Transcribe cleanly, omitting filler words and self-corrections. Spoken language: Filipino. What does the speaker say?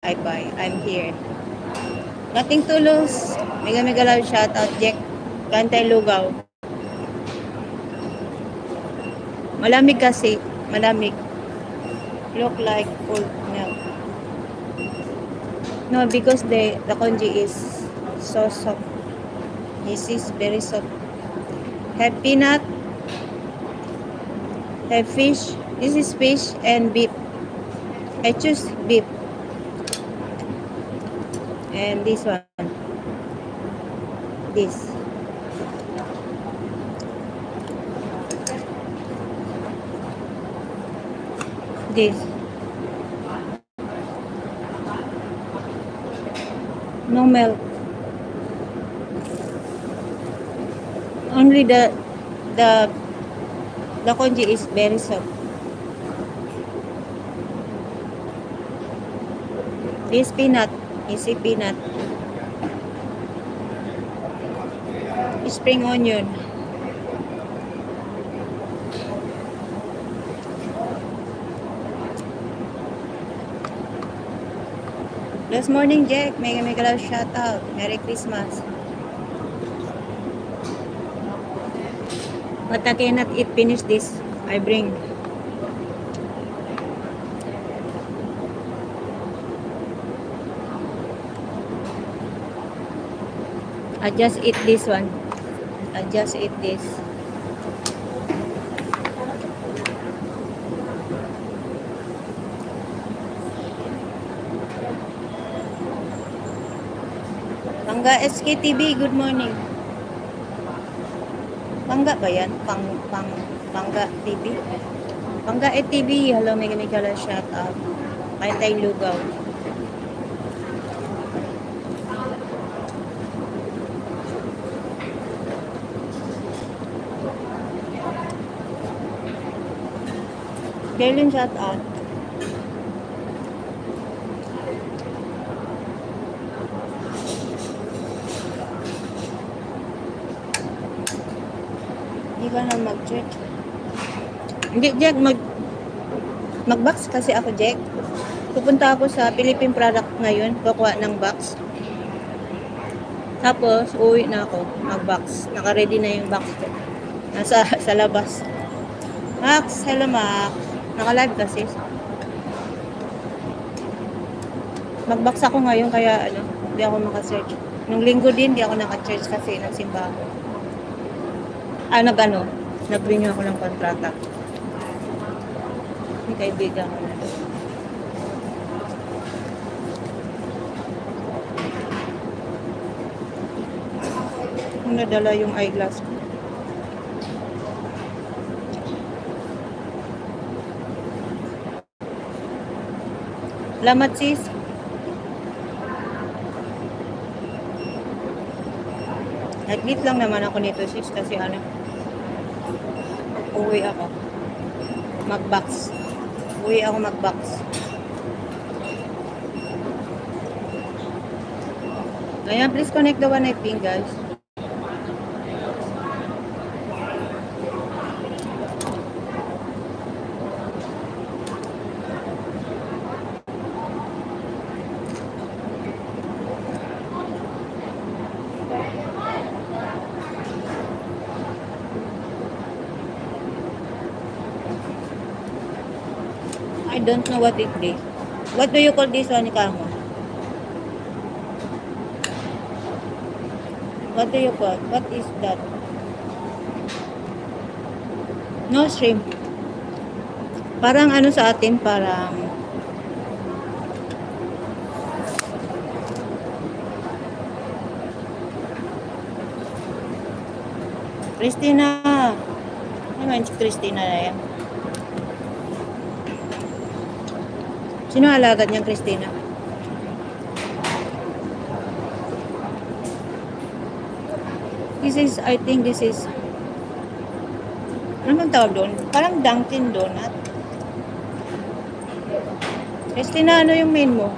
Bye. I'm here. Nothing to lose. Mega love shout out Jack. Kantay Lugaw. Malamig kasi. Malamig. Look like cold milk. No, because the congee is so soft. This is very soft. Have peanut. Have fish. This is fish and beef. I choose beef. And this one. This. This. No milk. Only the congee is very soft. This peanut. Easy peanut. Spring onion. Blessed morning, Jack. Mega love shout out. Merry Christmas. But I cannot eat finish this. I bring. I just eat this one. I just eat this. Pangga SKTV, good morning. Pangga ba yan? Pangga TV? Pangga TV, hello, mega shout out. Kantay Lugaw. Kailan shout out? Hindi ka na mag-church. Hindi, Jack, mag-box kasi ako, Jack. Pupunta ako sa Philippine Product ngayon, kukuha ng box. Tapos, uwi na ako, mag-box. Naka-ready na yung box ko. Nasa sa labas. Max, hello Max. Naka-live kasi. Mag-box ako ngayon, kaya hindi ako maka-search. Nung linggo din, hindi ako naka-church kasi nagsimba ako. Nag-renew ako ng kontrata. May kaibigan ko na. Kung nadala yung eyeglass ko. Salamat sis. Nag-meet lang naman ako nito sis kasi uwi ako. Mag-box. Uwi ako mag-box. Ayan, please connect the one I ping, guys. I don't know what it is. What do you call this one, Kamo? What do you call? What is that? No shrimp. Parang sa atin, parang Christina. Ano si Christina na yan? Sino alagad niyang Christina? I think this is, ano bang tawag doon? Parang Dunkin Donut. Christina, ano yung main mo?